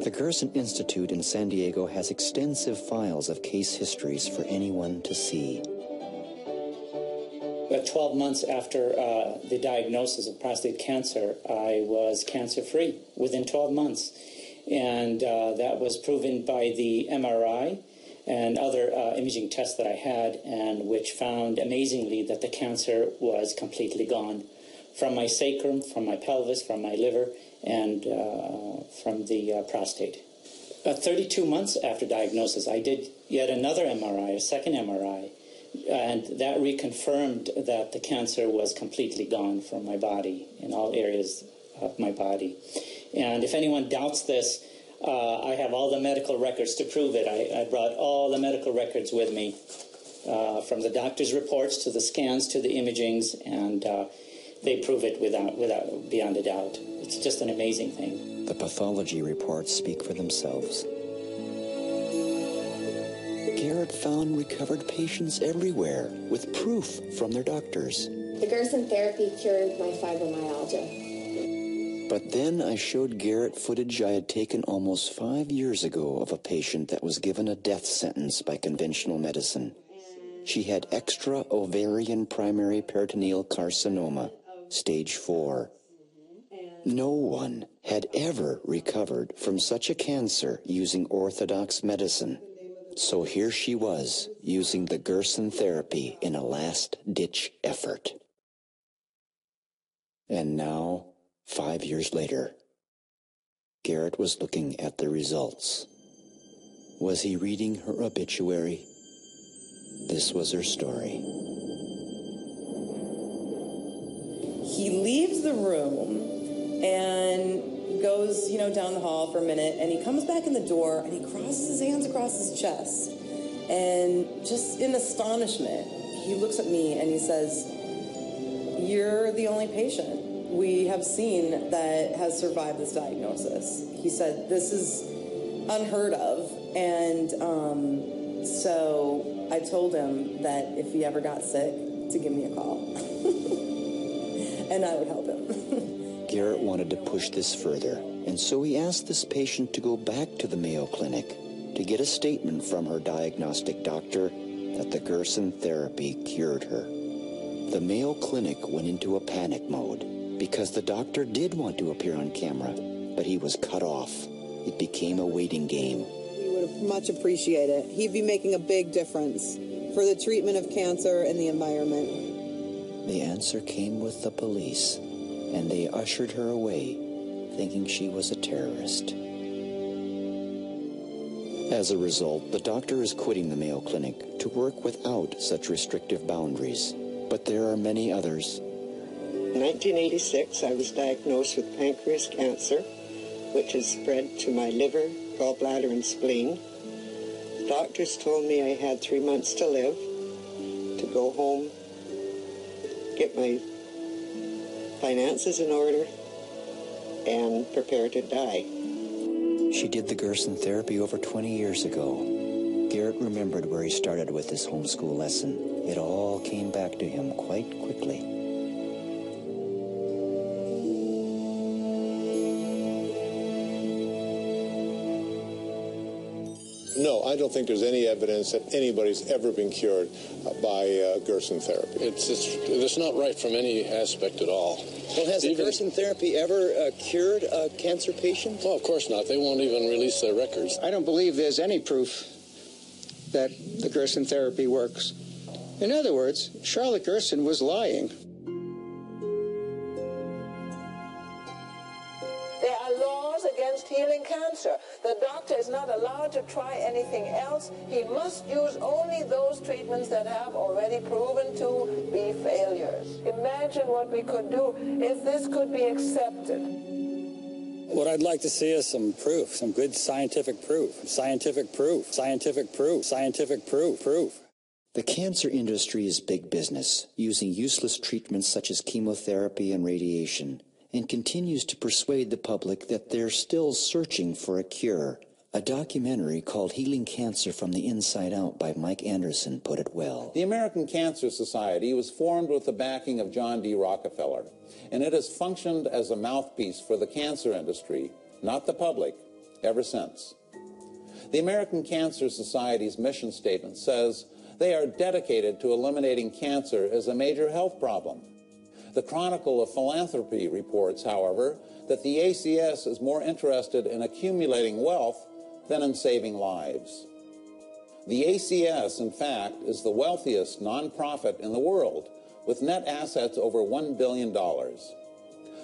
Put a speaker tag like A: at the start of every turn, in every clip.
A: The Gerson Institute in San Diego has extensive files of case histories for anyone to see.
B: 12 months after the diagnosis of prostate cancer, I was cancer-free within 12 months. And that was proven by the MRI and other imaging tests that I had, and which found amazingly that the cancer was completely gone from my sacrum, from my pelvis, from my liver, and from the prostate. 32 months after diagnosis, I did yet another MRI, a second MRI, and that reconfirmed that the cancer was completely gone from my body, in all areas of my body. And if anyone doubts this, I have all the medical records to prove it. I brought all the medical records with me, from the doctor's reports to the scans to the imagings, and they prove it beyond a doubt. It's just an amazing thing.
A: The pathology reports speak for themselves. Garrett found recovered patients everywhere with proof from their doctors.
C: The Gerson therapy cured my fibromyalgia.
A: But then I showed Garrett footage I had taken almost 5 years ago of a patient that was given a death sentence by conventional medicine. She had extra ovarian primary peritoneal carcinoma, stage 4. No one had ever recovered from such a cancer using orthodox medicine. So here she was, using the Gerson therapy in a last-ditch effort. And now, 5 years later, Garrett was looking at the results. Was he reading her obituary? This was her story.
D: He leaves the room and goes, down the hall for a minute, and he comes back in the door, and he crosses his hands across his chest, and just in astonishment, he looks at me and he says, "You're the only patient we have seen that has survived this diagnosis." He said, "This is unheard of," and so I told him that if he ever got sick, to give me a call, and I would help him.
A: Garrett wanted to push this further, and so he asked this patient to go back to the Mayo Clinic to get a statement from her diagnostic doctor that the Gerson therapy cured her. The Mayo Clinic went into a panic mode because the doctor did want to appear on camera, but he was cut off. It became a waiting game.
E: We would have much appreciated it. He'd be making a big difference for the treatment of cancer and the environment.
A: The answer came with the police, and they ushered her away, thinking she was a terrorist. As a result, the doctor is quitting the Mayo Clinic to work without such restrictive boundaries. But there are many others.
F: In 1986, I was diagnosed with pancreas cancer, which has spread to my liver, gallbladder, and spleen. The doctors told me I had 3 months to live, to go home, get my finances in order, and prepare to die.
A: She did the Gerson therapy over 20 years ago. Garrett remembered where he started with this homeschool lesson. It all came back to him quite quickly.
G: No, I don't think there's any evidence that anybody's ever been cured by Gerson therapy.
H: It's not right from any aspect at all.
A: Well, has the Gerson therapy ever cured a cancer patient?
H: Oh, of course not. They won't even release their records.
I: I don't believe there's any proof that the Gerson therapy works. In other words, Charlotte Gerson was lying.
J: There are laws against healing cancer. The doctor is not allowed to try anything else. He must use only those treatments that have already proven to be failures. Imagine what we could do if this could be accepted.
K: What I'd like to see is some proof, some good scientific proof, scientific proof, scientific proof, scientific proof.
A: The cancer industry is big business, using useless treatments such as chemotherapy and radiation, and continues to persuade the public that they're still searching for a cure. A documentary called Healing Cancer from the Inside Out by Mike Anderson put it well.
L: The American Cancer Society was formed with the backing of John D. Rockefeller, and it has functioned as a mouthpiece for the cancer industry not the public, ever since. The American Cancer Society's mission statement says they are dedicated to eliminating cancer as a major health problem. The Chronicle of Philanthropy reports, however, that the ACS is more interested in accumulating wealth than in saving lives. The ACS, in fact, is the wealthiest nonprofit in the world, with net assets over $1 billion.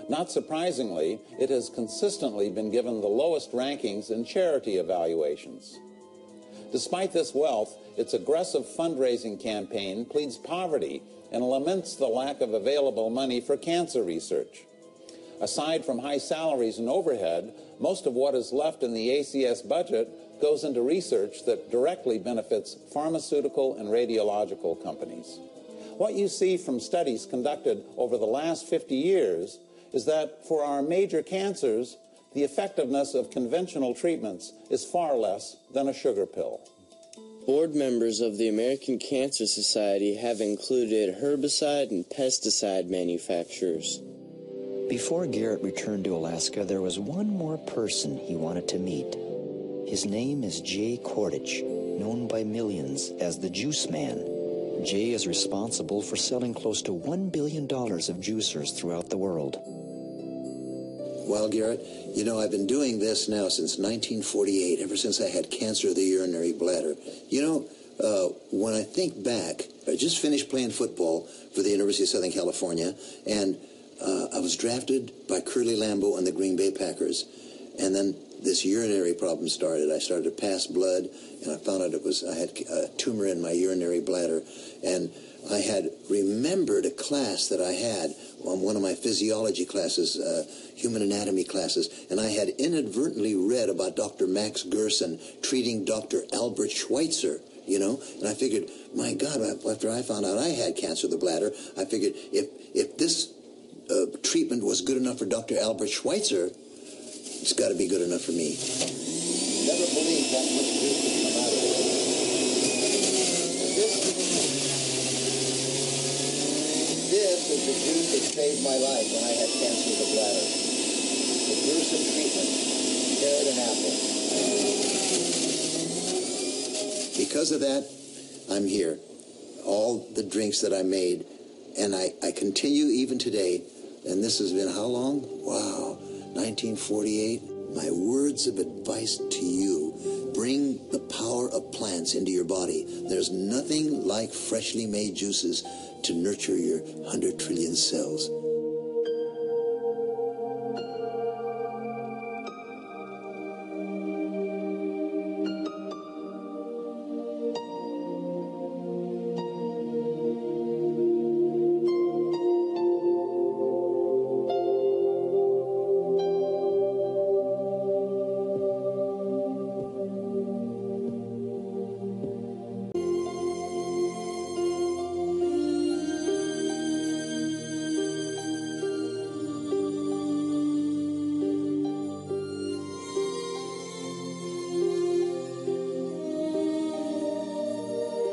L: Not surprisingly, it has consistently been given the lowest rankings in charity evaluations. Despite this wealth, its aggressive fundraising campaign pleads poverty and laments the lack of available money for cancer research. Aside from high salaries and overhead, most of what is left in the ACS budget goes into research that directly benefits pharmaceutical and radiological companies. What you see from studies conducted over the last 50 years is that for our major cancers, the effectiveness of conventional treatments is far less than a sugar pill.
M: Board members of the American Cancer Society have included herbicide and pesticide manufacturers.
A: Before Garrett returned to Alaska, there was one more person he wanted to meet. His name is Jay Kordich, known by millions as the Juice Man. Jay is responsible for selling close to $1 billion of juicers throughout the world.
N: Well, Garrett, you know, I've been doing this now since 1948, ever since I had cancer of the urinary bladder. You know, when I think back, I just finished playing football for the University of Southern California, and I was drafted by Curly Lambeau and the Green Bay Packers, and then this urinary problem started. I started to pass blood, and I found out I had a tumor in my urinary bladder, and I had remembered a class that I had on one of my physiology classes, human anatomy classes, and I had inadvertently read about Dr. Max Gerson treating Dr. Albert Schweitzer, you know, and I figured, my God, after I found out I had cancer of the bladder, I figured if this treatment was good enough for Dr. Albert Schweitzer, it's got to be good enough for me. Never believed that much good could come out of it. This is the juice that saved my life when I had cancer of the bladder. The gruesome treatment, carrot and apple. Because of that, I'm here. All the drinks that I made, and I continue even today, and this has been how long? Wow, 1948. My words of advice to you: bring the power of plants into your body. There's nothing like freshly made juices to nurture your 100 trillion cells.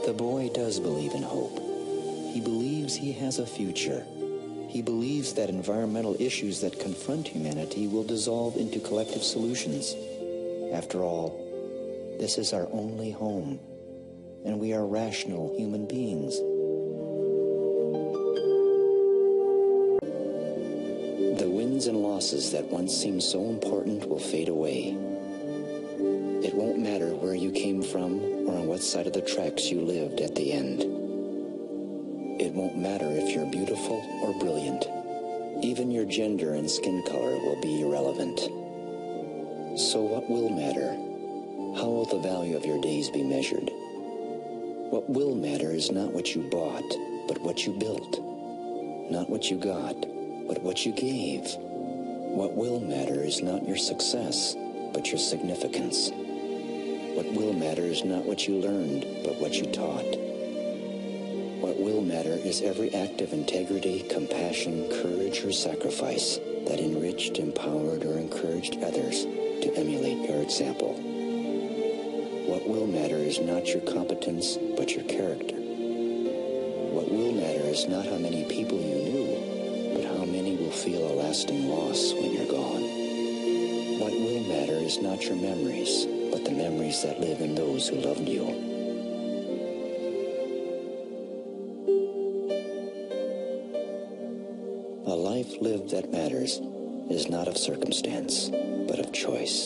A: The boy does believe in hope. He believes he has a future. He believes that environmental issues that confront humanity will dissolve into collective solutions. After all, this is our only home, and we are rational human beings. The wins and losses that once seemed so important will fade away. It won't matter where you came from or on what side of the tracks you lived at the end. It won't matter if you're beautiful or brilliant. Even your gender and skin color will be irrelevant. So what will matter? How will the value of your days be measured? What will matter is not what you bought, but what you built. Not what you got, but what you gave. What will matter is not your success, but your significance. What will matter is not what you learned, but what you taught. What will matter is every act of integrity, compassion, courage, or sacrifice that enriched, empowered, or encouraged others to emulate your example. What will matter is not your competence, but your character. What will matter is not how many people you knew, but how many will feel a lasting loss when you're gone. What will matter is not your memories, but the memories that live in those who loved you. A life lived that matters is not of circumstance, but of choice.